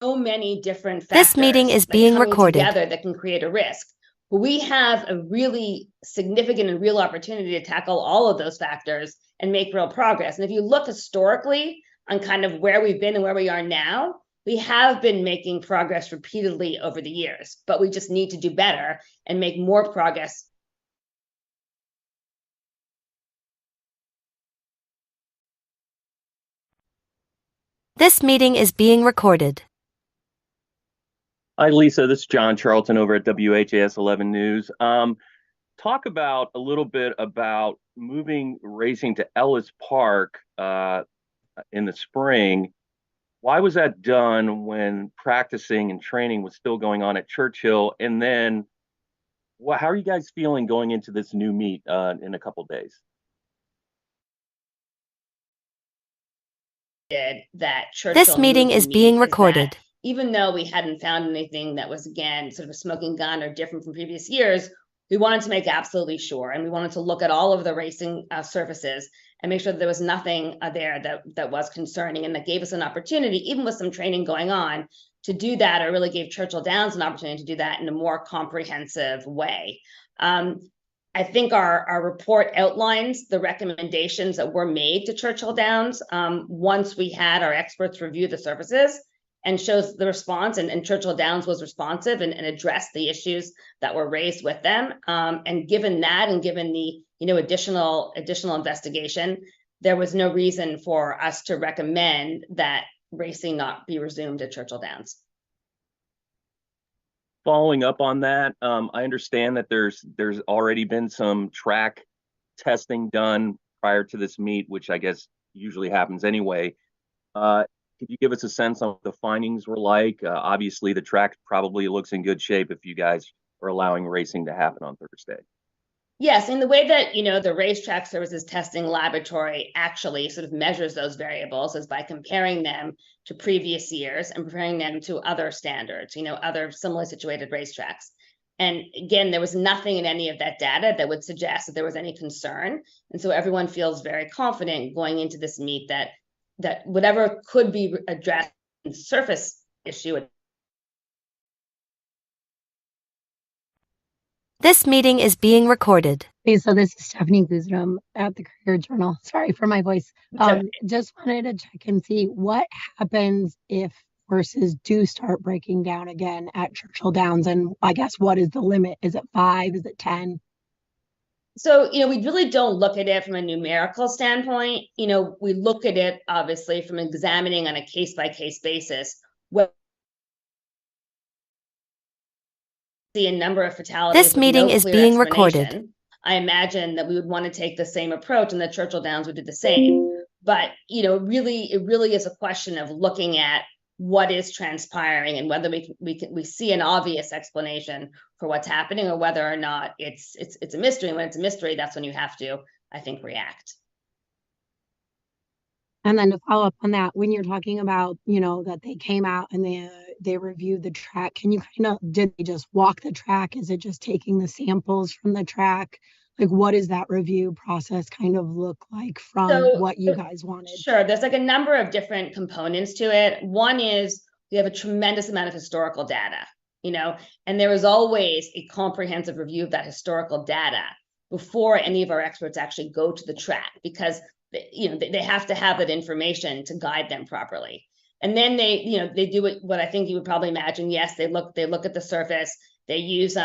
so many different This meeting factors is being coming recorded. together that can create a risk. But we have a really significant and real opportunity to tackle all of those factors and make real progress. And if you look historically on kind of where we've been and where we are now, we have been making progress repeatedly over the years, but we just need to do better and make more progress. This meeting is being recorded. Hi, Lisa. This is John Charlton over at WHAS 11 News. Talk about a little bit about moving racing to Ellis Park in the spring. Why was that done when practicing and training was still going on at Churchill? And then, how are you guys feeling going into this new meet in a couple days? That Churchill This meeting is being recorded. Even though we hadn't found anything that was, again, sort of a smoking gun or different from previous years, we wanted to make absolutely sure, and we wanted to look at all of the racing surfaces and make sure that there was nothing there that was concerning, and that gave us an opportunity, even with some training going on, to do that, or really gave Churchill Downs an opportunity to do that in a more comprehensive way. I think our report outlines the recommendations that were made to Churchill Downs once we had our experts review the surfaces, and shows the response, and Churchill Downs was responsive and addressed the issues that were raised with them. And given that, and given the additional investigation, there was no reason for us to recommend that racing not be resumed at Churchill Downs. Following up on that, I understand that there's already been some track testing done prior to this meet, which I guess usually happens anyway. Could you give us a sense on what the findings were like? Obviously, the track probably looks in good shape if you guys are allowing racing to happen on Thursday. Yes, in the way that the Racetrack Services Testing Laboratory actually sort of measures those variables is by comparing them to previous years and comparing them to other standards, other similarly situated racetracks. And again, there was nothing in any of that data that would suggest that there was any concern. And so everyone feels very confident going into this meet that whatever could be addressed in surface issue. This meeting is being recorded. Hey, so this is Stephanie Guzram at the Career Journal. Sorry for my voice. Just wanted to check and see what happens if horses do start breaking down again at Churchill Downs, and I guess what is the limit? Is it 5? Is it 10? So, we really don't look at it from a numerical standpoint. We look at it obviously from examining on a case-by-case basis. See a number of fatalities. This meeting is being recorded. I imagine that we would want to take the same approach, and the Churchill Downs would do the same. But it really is a question of looking at what is transpiring and whether we see an obvious explanation for what's happening, or whether or not it's a mystery. And when it's a mystery, that's when you have to, I think, react. And then to follow up on that, when you're talking about, that they came out and they reviewed the track, did they just walk the track? Is it just taking the samples from the track? Like, what does that review process kind of look like from what you guys wanted? Sure. There's like a number of different components to it. One is we have a tremendous amount of historical data, and there is always a comprehensive review of that historical data before any of our experts actually go to the track, because they have to have that information to guide them properly. And then they do what I think you would probably imagine. Yes, they look at the surface. They use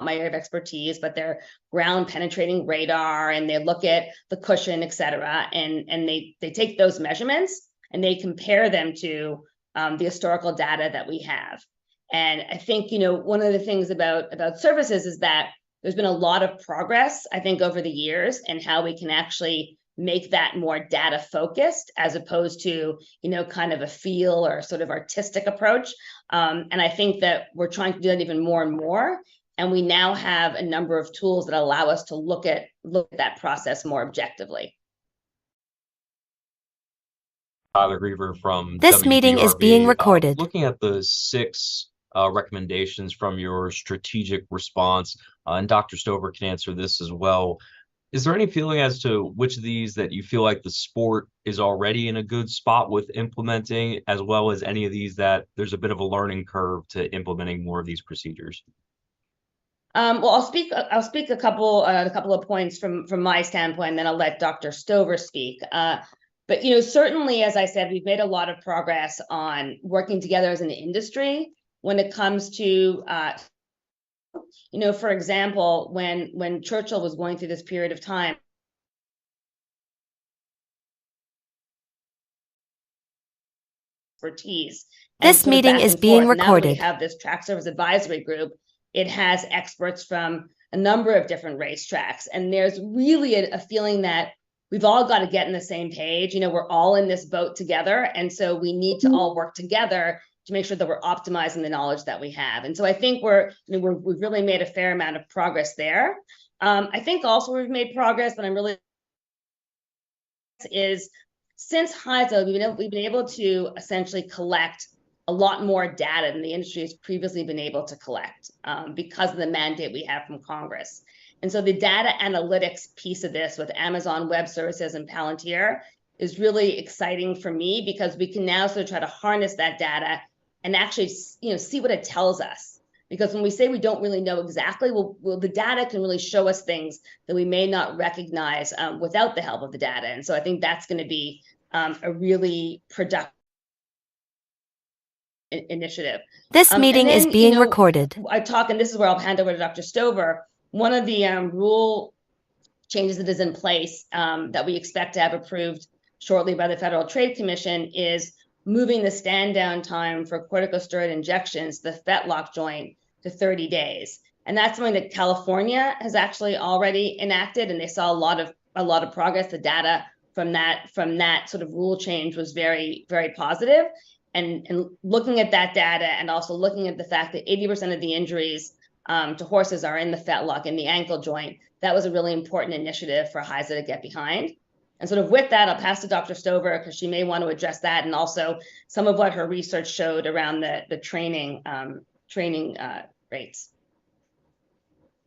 my area of expertise, but they're ground penetrating radar, and they look at the cushion, et cetera. And they take those measurements and they compare them to the historical data that we have. And I think, one of the things about surfaces is that there's been a lot of progress, I think, over the years, and how we can actually make that more data focused, as opposed to, kind of a feel or sort of artistic approach. And I think that we're trying to do that even more and more. And we now have a number of tools that allow us to look at that process more objectively. Tyler Griever from This meeting is being recorded. Looking at the 6 recommendations from your strategic response, and Dr. Stover can answer this as well. Is there any feeling as to which of these that you feel like the sport is already in a good spot with implementing, as well as any of these that there's a bit of a learning curve to implementing more of these procedures? Well, I'll speak a couple of points from my standpoint, and then I'll let Dr. Stover speak. But certainly, as I said, we've made a lot of progress on working together as an industry when it comes to for example, when Churchill was going through this period of time, expertise. This meeting is being recorded. Now that we have this track service advisory group, it has experts from a number of different racetracks, and there's really a feeling that we've all got to get in the same page. We're all in this boat together, and so we need to all work together to make sure that we're optimizing the knowledge that we have. And so I think we've really made a fair amount of progress there. I think also we've made progress, but I'm really is since HISA, we've been able to essentially collect a lot more data than the industry has previously been able to collect because of the mandate we have from Congress. And so the data analytics piece of this with Amazon Web Services and Palantir is really exciting for me, because we can now sort of try to harness that data and actually see what it tells us. Because when we say we don't really know exactly, well, the data can really show us things that we may not recognize without the help of the data. And so I think that's going to be a really productive initiative. This meeting is being recorded. And this is where I'll hand over to Dr. Stover. One of the rule changes that is in place that we expect to have approved shortly by the Federal Trade Commission is moving the stand down time for corticosteroid injections, the fetlock joint, to 30 days. And that's something that California has actually already enacted, and they saw a lot of progress. The data from that sort of rule change was very, very positive. And looking at that data, and also looking at the fact that 80% of the injuries to horses are in the fetlock, in the ankle joint, that was a really important initiative for HISA to get behind. And sort of with that, I'll pass to Dr. Stover, because she may want to address that, and also some of what her research showed around the training rates.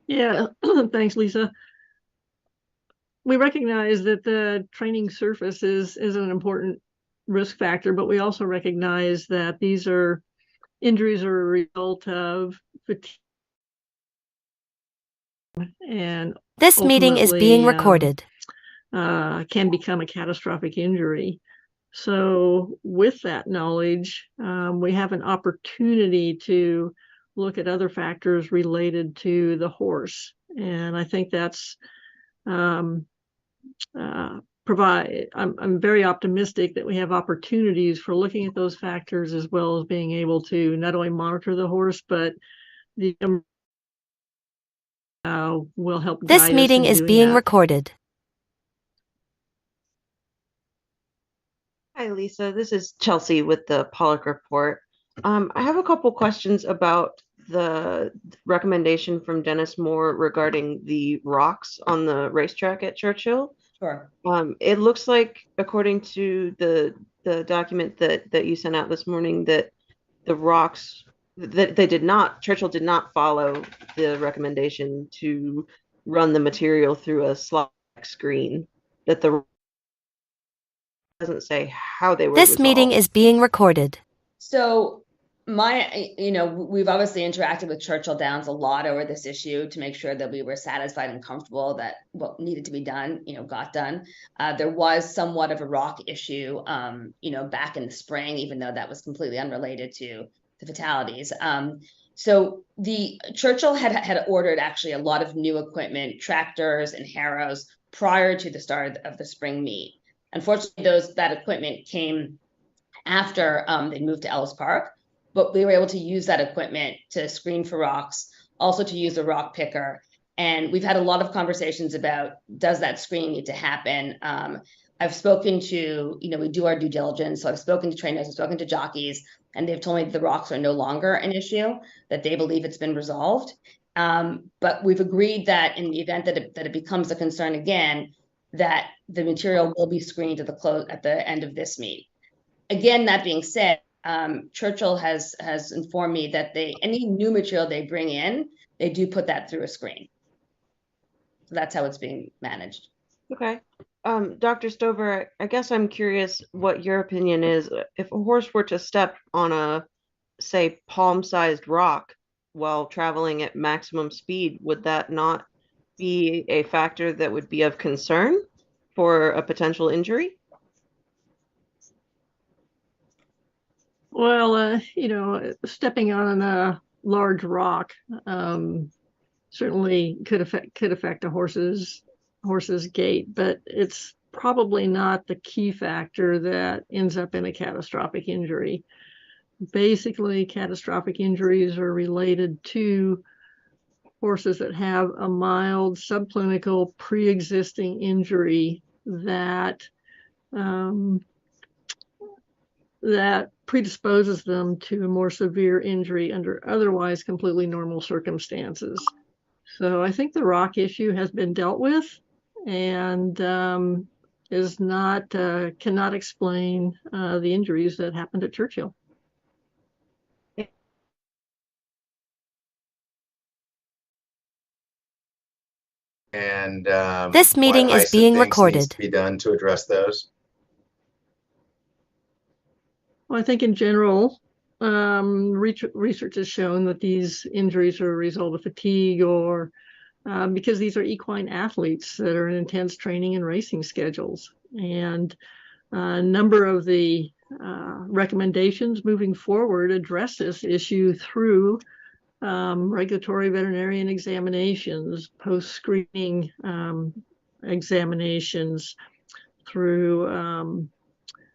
Yeah, thanks, Lisa. We recognize that the training surface is an important risk factor, but we also recognize that these are injuries are a result of fatigue. And this meeting is being recorded. Can become a catastrophic injury. So with that knowledge, we have an opportunity to look at other factors related to the horse. And I think that's I'm very optimistic that we have opportunities for looking at those factors, as well as being able to not only monitor the horse, but will help. This meeting is being recorded. Hi, Lisa. This is Chelsea with the Pollock Report. I have a couple questions about the recommendation from Dennis Moore regarding the rocks on the racetrack at Churchill. Sure. It looks like, according to the document that you sent out this morning, that the rocks that Churchill did not follow the recommendation to run the material through a slot screen. That the doesn't say how they were. This resolved. meeting is being recorded. So we've obviously interacted with Churchill Downs a lot over this issue to make sure that we were satisfied and comfortable that what needed to be done, got done. There was somewhat of a rock issue, back in the spring, even though that was completely unrelated to the fatalities. So the Churchill had ordered actually a lot of new equipment, tractors and harrows, prior to the start of the spring meet. Unfortunately, that equipment came after they moved to Ellis Park, but we were able to use that equipment to screen for rocks, also to use a rock picker. And we've had a lot of conversations about, does that screening need to happen? I've spoken to, we do our due diligence. So I've spoken to trainers, I've spoken to jockeys, and they've told me that the rocks are no longer an issue, that they believe it's been resolved. But we've agreed that in the event that it becomes a concern again, that the material will be screened at the end of this meet. Again, that being said, Churchill has informed me that any new material they bring in, they do put that through a screen. So that's how it's being managed. Okay. Dr. Stover, I guess I'm curious what your opinion is. If a horse were to step on a, say, palm-sized rock while traveling at maximum speed, would that not be a factor that would be of concern for a potential injury? Well, stepping on a large rock certainly could affect a horse's gait, but it's probably not the key factor that ends up in a catastrophic injury. Basically, catastrophic injuries are related to horses that have a mild subclinical pre-existing injury that that predisposes them to a more severe injury under otherwise completely normal circumstances. So I think the rock issue has been dealt with and is not cannot explain the injuries that happened at Churchill. And This meeting is being recorded. Needs to be done to address those. Well, I think in general, research has shown that these injuries are a result of fatigue or because these are equine athletes that are in intense training and racing schedules. And a number of the recommendations moving forward address this issue through regulatory veterinarian examinations, post-screening examinations, through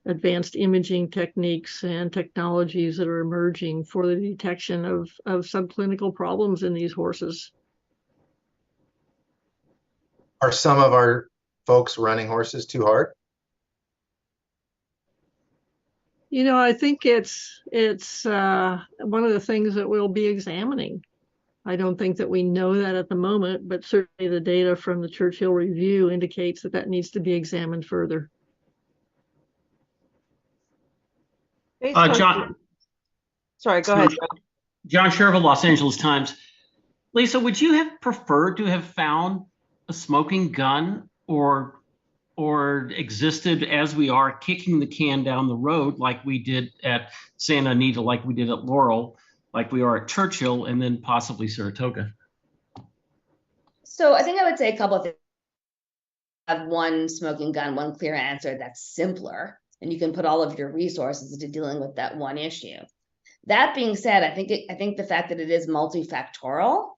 advanced imaging techniques and technologies that are emerging for the detection of subclinical problems in these horses. Are some of our folks running horses too hard? I think it's one of the things that we'll be examining. I don't think that we know that at the moment, but certainly the data from the Churchill review indicates that needs to be examined further. John. Sorry, go ahead. John Sherville, Los Angeles Times. Lisa, would you have preferred to have found a smoking gun or existed as we are kicking the can down the road like we did at Santa Anita, like we did at Laurel, like we are at Churchill, and then possibly Saratoga? So I think I would say a couple of things. Have one smoking gun, one clear answer that's simpler, and you can put all of your resources into dealing with that one issue. That being said, I think the fact that it is multifactorial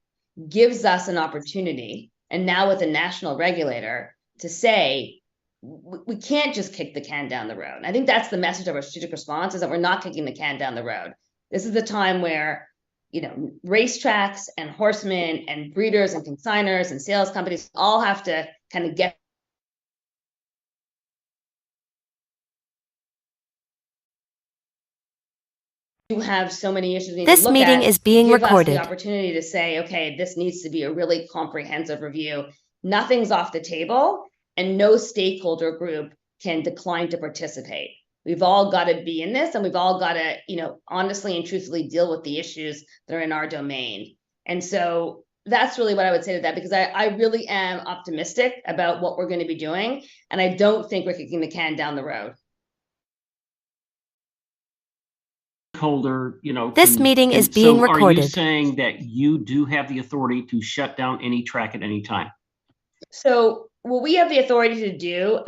gives us an opportunity, and now with a national regulator, to say we can't just kick the can down the road. I think that's the message of our strategic response, is that we're not kicking the can down the road. This is the time where, racetracks and horsemen and breeders and consigners and sales companies all have to kind of get you have so many issues. This meeting is being recorded. Give us the opportunity to say, okay, this needs to be a really comprehensive review. Nothing's off the table, and no stakeholder group can decline to participate. We've all got to be in this, and we've all got to, honestly and truthfully deal with the issues that are in our domain. And so that's really what I would say to that, because I really am optimistic about what we're going to be doing, and I don't think we're kicking the can down the road. This meeting is being recorded. Are you saying that you do have the authority to shut down any track at any time? So what we have the authority to do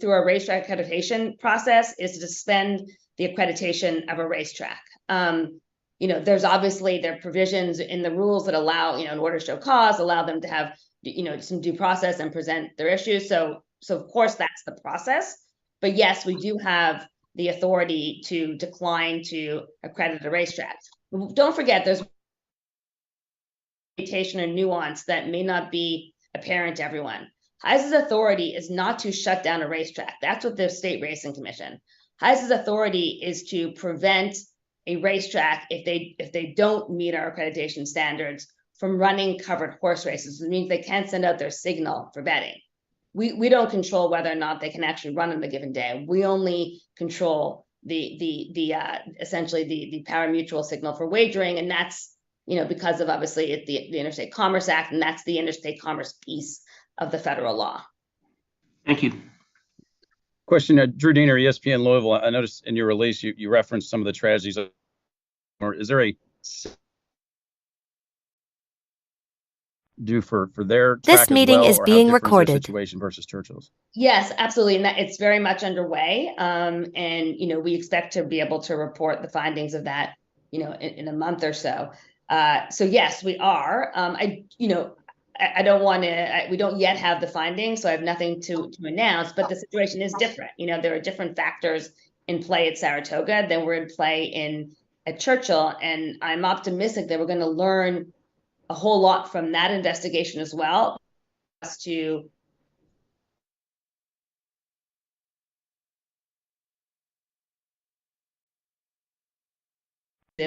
through our racetrack accreditation process is to suspend the accreditation of a racetrack. There's obviously there are provisions in the rules that allow, in order to show cause, allow them to have, some due process and present their issues. So of course that's the process. But yes, we do have the authority to decline to accredit a racetrack. Don't forget, there's or nuance that may not be apparent to everyone. HISA's authority is not to shut down a racetrack. That's what the State Racing Commission. HISA's authority is to prevent a racetrack if they don't meet our accreditation standards from running covered horse races. It means they can't send out their signal for betting. We don't control whether or not they can actually run on a given day. We only control the essentially the pari-mutuel signal for wagering, and that's because of obviously the Interstate Commerce Act, and that's the interstate commerce piece of the federal law. Thank you. Question, Drew Diener, ESPN Louisville. I noticed in your release you referenced some of the tragedies. Or is there a do for their This track meeting as well, is or being how different is their recorded. situation versus Churchill's? Yes, absolutely. And that it's very much underway. And, we expect to be able to report the findings of that, in a month or so. So yes, we are. I don't want to, we don't yet have the findings, so I have nothing to announce, but the situation is different. There are different factors in play at Saratoga than were in play at Churchill. And I'm optimistic that we're going to learn a whole lot from that investigation as well as to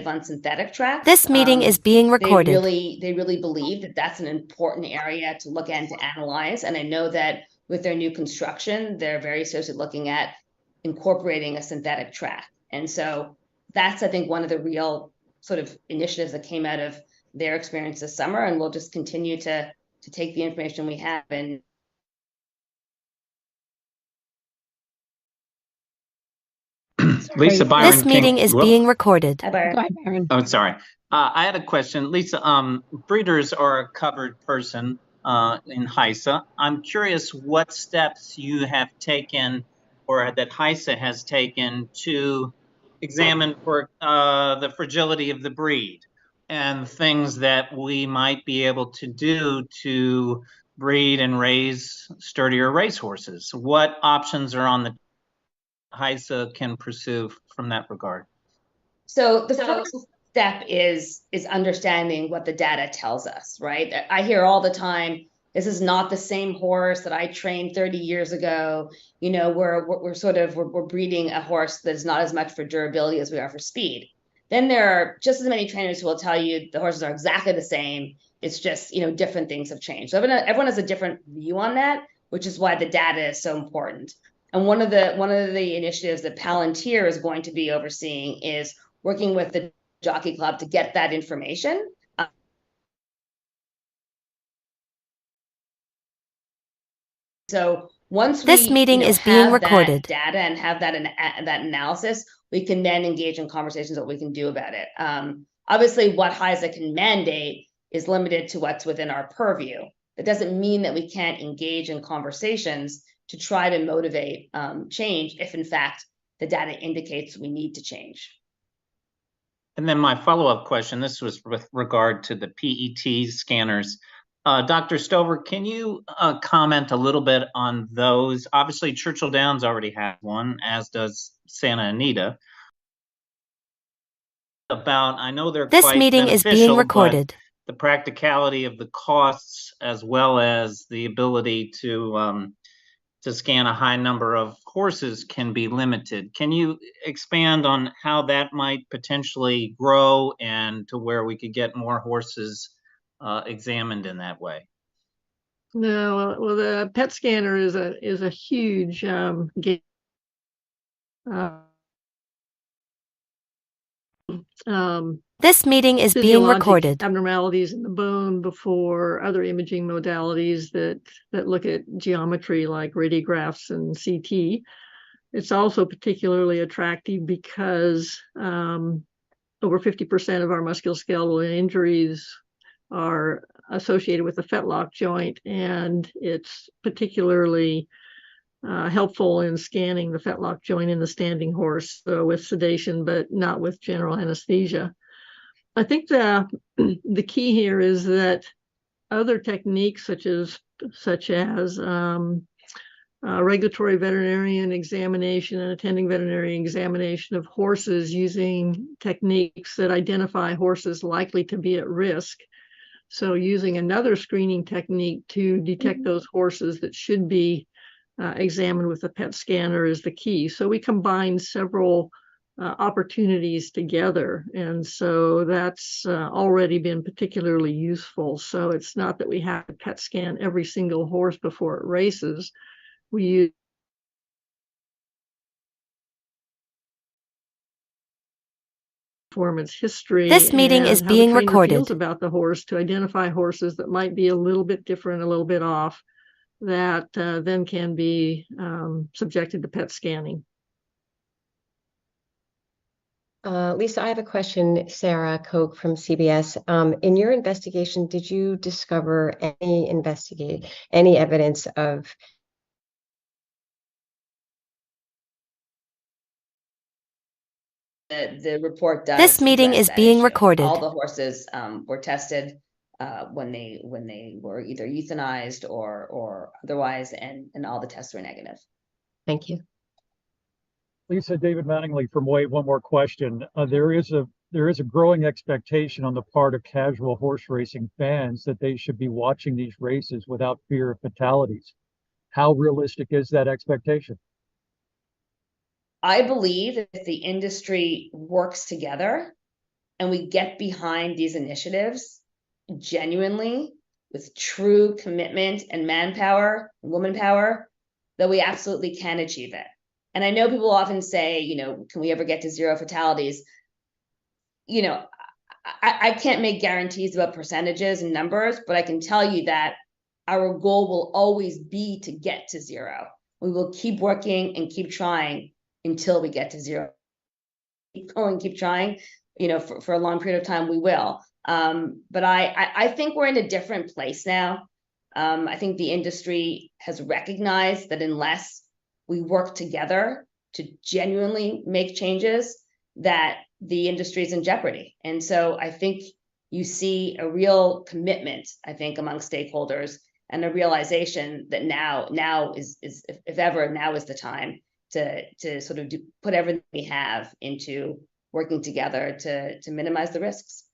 on synthetic tracks. This meeting is being recorded. They really believe that that's an important area to look at and to analyze. And I know that with their new construction, they're very seriously looking at incorporating a synthetic track. And so that's, I think, one of the real sort of initiatives that came out of their experience this summer. And we'll just continue to take the information we have and Lisa Byron. This meeting is being recorded. Hi, Byron. Go ahead, Byron. Oh, sorry. I had a question. Lisa, breeders are a covered person in HISA. I'm curious what steps you have taken or that HISA has taken to examine for the fragility of the breed and things that we might be able to do to breed and raise sturdier racehorses. What options are on the HISA can pursue from that regard? So the first step is understanding what the data tells us, right? I hear all the time, this is not the same horse that I trained 30 years ago. We're breeding a horse that is not as much for durability as we are for speed. Then there are just as many trainers who will tell you the horses are exactly the same. It's just, different things have changed. So everyone has a different view on that, which is why the data is so important. And one of the initiatives that Palantir is going to be overseeing is working with the Jockey Club to get that information. So once this meeting is being recorded, data and have that analysis, we can then engage in conversations what we can do about it. Obviously, what HISA can mandate is limited to what's within our purview. That doesn't mean that we can't engage in conversations to try to motivate change if, in fact, the data indicates we need to change. And then my follow-up question, this was with regard to the PET scanners. Dr. Stover, can you comment a little bit on those? Obviously, Churchill Downs already has one, as does Santa Anita. I know they're this quite meeting is being recorded. The practicality of the costs, as well as the ability to scan a high number of horses, can be limited. Can you expand on how that might potentially grow and to where we could get more horses examined in that way? No, well, the PET scanner is a huge game. This meeting is being recorded. Abnormalities in the bone before other imaging modalities that look at geometry like radiographs and CT. It's also particularly attractive because over 50% of our musculoskeletal injuries are associated with the fetlock joint, and it's particularly helpful in scanning the fetlock joint in the standing horse, so with sedation, but not with general anesthesia. I think the key here is that other techniques such as regulatory veterinarian examination and attending veterinary examination of horses using techniques that identify horses likely to be at risk. So using another screening technique to detect those horses that should be examined with the PET scanner is the key. So we combine several opportunities together, and so that's already been particularly useful. So it's not that we have to PET scan every single horse before it races. We use performance history. This meeting is being recorded. Feels about the horse to identify horses that might be a little bit different, a little bit off, that then can be subjected to PET scanning. Lisa, I have a question. Sarah Koch from CBS. In your investigation, did you discover any evidence of the report does. This meeting address is that being issue. recorded. All the horses were tested when they were either euthanized or otherwise, and all the tests were negative. Thank you. Lisa, David Mattingly from Wave. One more question. There is a growing expectation on the part of casual horse racing fans that they should be watching these races without fear of fatalities. How realistic is that expectation? I believe if the industry works together and we get behind these initiatives genuinely with true commitment and manpower and woman power, that we absolutely can achieve it. And I know people often say, can we ever get to zero fatalities? I can't make guarantees about percentages and numbers, but I can tell you that our goal will always be to get to zero. We will keep working and keep trying until we get to zero. Keep going, keep trying, for a long period of time, we will. But I think we're in a different place now. I think the industry has recognized that unless we work together to genuinely make changes, that the industry is in jeopardy. And so I think you see a real commitment, I think, among stakeholders, and a realization that now is if ever, now is the time to sort of put everything we have into working together to minimize the risks.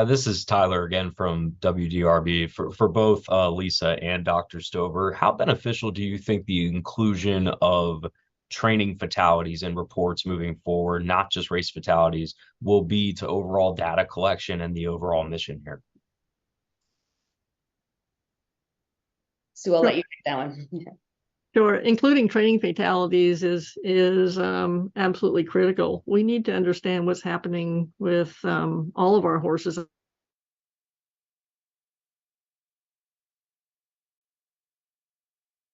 This is Tyler again from WDRB. For both Lisa and Dr. Stover, how beneficial do you think the inclusion of training fatalities in reports moving forward, not just race fatalities, will be to overall data collection and the overall mission here? So I'll let you take that one. Sure. Including training fatalities is absolutely critical. We need to understand what's happening with all of our horses.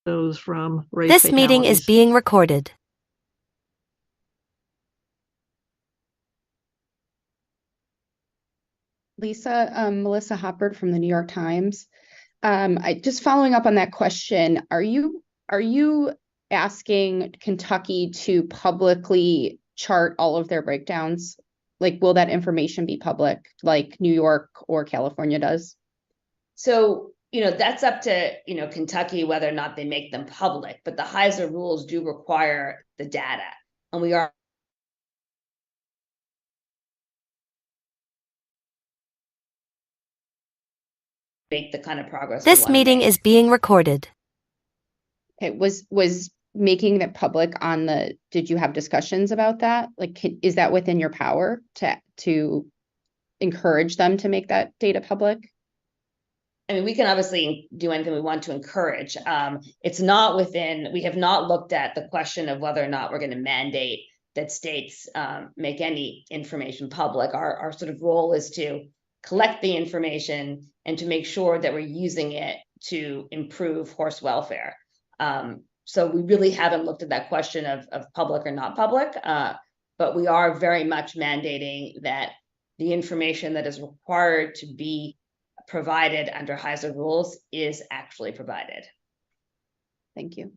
Those from race This meeting is fatalities. being recorded. Lisa, Melissa Hoppard from the New York Times. Just following up on that question, are you asking Kentucky to publicly chart all of their breakdowns? Like, will that information be public like New York or California does? So, that's up to, Kentucky, whether or not they make them public, but the HISA rules do require the data, and we are make the kind of progress. This meeting is being recorded. Okay, was making that public on did you have discussions about that? Like, is that within your power to encourage them to make that data public? I mean, we can obviously do anything we want to encourage. It's not within, we have not looked at the question of whether or not we're going to mandate that states make any information public. Our sort of role is to collect the information and to make sure that we're using it to improve horse welfare. So we really haven't looked at that question of public or not public, but we are very much mandating that the information that is required to be provided under HISA rules is actually provided. Thank you.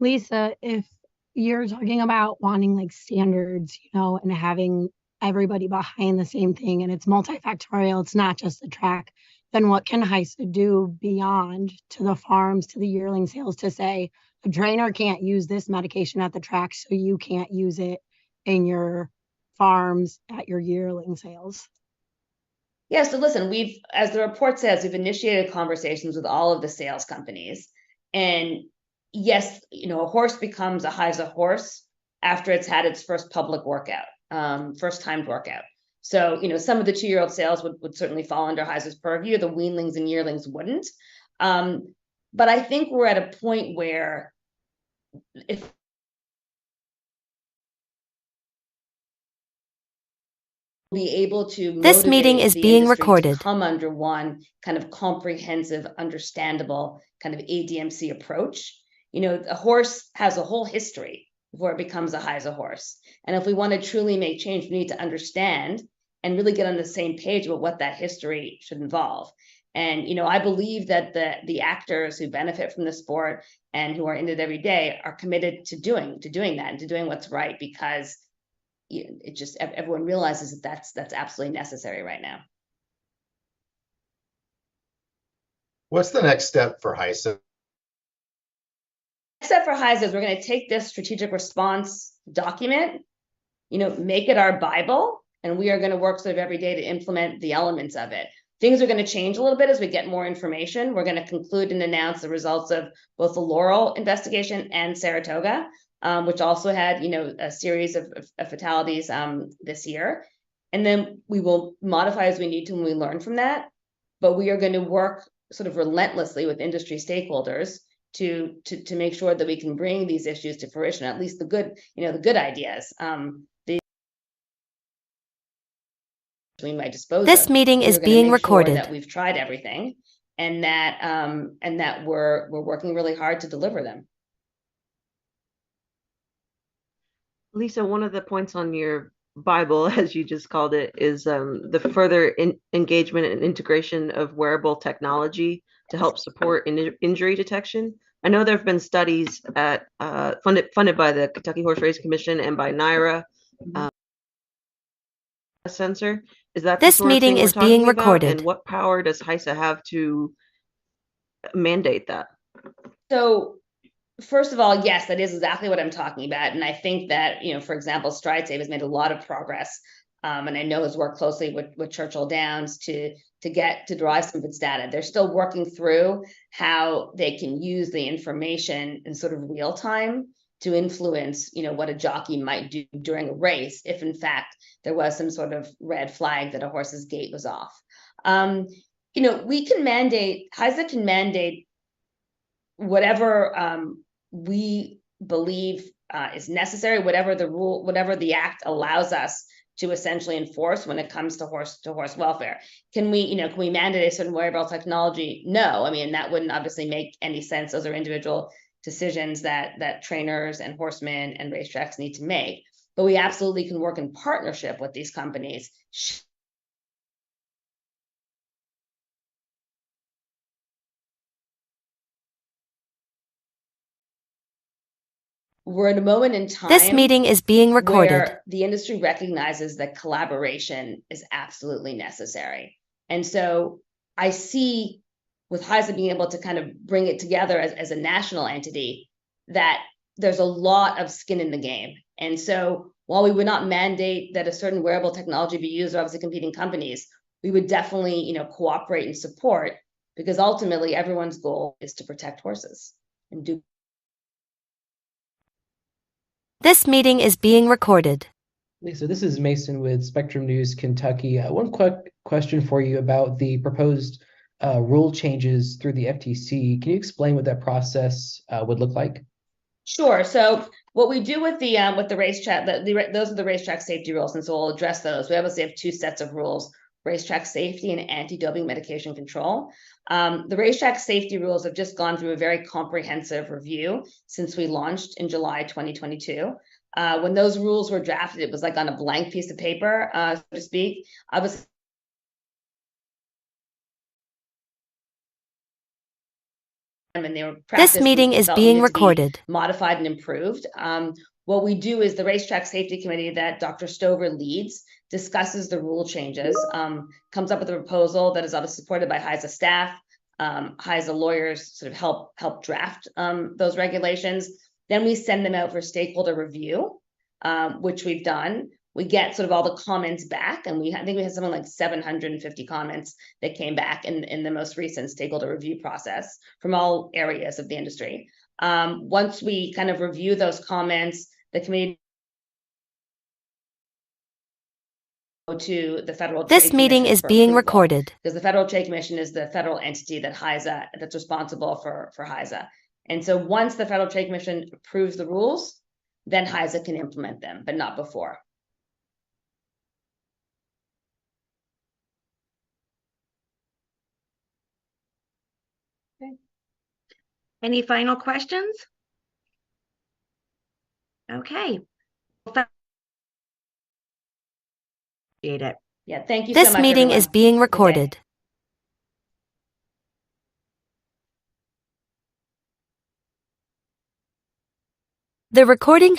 Lisa, if you're talking about wanting like standards, and having everybody behind the same thing, and it's multifactorial, it's not just the track, then what can HISA do beyond to the farms, to the yearling sales, to say a trainer can't use this medication at the track, so you can't use it in your farms at your yearling sales? Yeah, so listen, as the report says, we've initiated conversations with all of the sales companies. And yes, a horse becomes a HISA horse after it's had its first public workout, first timed workout. So, some of the 2-year-old sales would certainly fall under HISA's purview. The weanlings and yearlings wouldn't. But I think we're at a point where if be able to This meeting motivate is the being industry recorded. to come under one kind of comprehensive, understandable kind of ADMC approach. You know, a horse has a whole history before it becomes a HISA horse. And if we want to truly make change, we need to understand and really get on the same page about what that history should involve. And, you know, I believe that the actors who benefit from the sport and who are in it every day are committed to doing that and to doing what's right, because it just, everyone realizes that that's absolutely necessary right now. What's the next step for HISA? Next step for HISA is we're going to take this strategic response document, you know, make it our Bible, and we are going to work sort of every day to implement the elements of it. Things are going to change a little bit as we get more information. We're going to conclude and announce the results of both the Laurel investigation and Saratoga, which also had, you know, a series of fatalities this year. And then we will modify as we need to when we learn from that. But we are going to work sort of relentlessly with industry stakeholders to make sure that we can bring these issues to fruition, at least the good, you know, the good ideas. This meeting is being recorded. That we've tried everything, and that we're working really hard to deliver them. Lisa, one of the points on your Bible, as you just called it, is the further engagement and integration of wearable technology to help support injury detection. I know there have been studies at funded by the Kentucky Horse Racing Commission and by NYRA. Sensor, is that this meeting is being recorded? And what power does HISA have to mandate that? So, first of all, yes, that is exactly what I'm talking about, and I think that, you know, for example, StrideSafe has made a lot of progress, and I know has worked closely with Churchill Downs to derive some of its data. They're still working through how they can use the information in sort of real time to influence, you know, what a jockey might do during a race if in fact there was some sort of red flag that a horse's gait was off. You know, we can mandate, HISA can mandate whatever we believe is necessary, whatever the rule, whatever the act allows us to essentially enforce when it comes to horse welfare. Can we, you know, can we mandate a certain wearable technology? No, I mean, that wouldn't obviously make any sense. Those are individual decisions that trainers and horsemen and racetracks need to make. But we absolutely can work in partnership with these companies. We're at a moment in time. This meeting is being recorded. Where the industry recognizes that collaboration is absolutely necessary. And so I see with HISA being able to kind of bring it together as a national entity, that there's a lot of skin in the game. And so while we would not mandate that a certain wearable technology be used, or obviously competing companies, we would definitely, you know, cooperate and support, because ultimately everyone's goal is to protect horses and do. This meeting is being recorded. Lisa, this is Mason with Spectrum News Kentucky. One quick question for you about the proposed rule changes through the FTC. Can you explain what that process would look like? Sure. So what we do with the racetrack, those are the racetrack safety rules, and so we'll address those. We obviously have two sets of rules: racetrack safety and anti-doping medication control. The racetrack safety rules have just gone through a very comprehensive review since we launched in July 2022. When those rules were drafted, it was like on a blank piece of paper, so to speak. Obviously, and they were this meeting is being recorded, modified and improved. What we do is the racetrack safety committee that Dr. Stover leads discusses the rule changes, comes up with a proposal that is obviously supported by HISA staff. HISA lawyers sort of help draft those regulations. Then we send them out for stakeholder review, which we've done. We get sort of all the comments back, and I think we had something like 750 comments that came back in the most recent stakeholder review process from all areas of the industry. Once we kind of review those comments, the committee to the Federal Trade This meeting Commission is for being approval, recorded. because the Federal Trade Commission is the federal entity that's responsible for HISA. And so once the Federal Trade Commission approves the rules, then HISA can implement them, but not before. Any final questions? Okay. Appreciate it. Yeah, thank you so This much, meeting is everyone. being Good day. recorded. The recording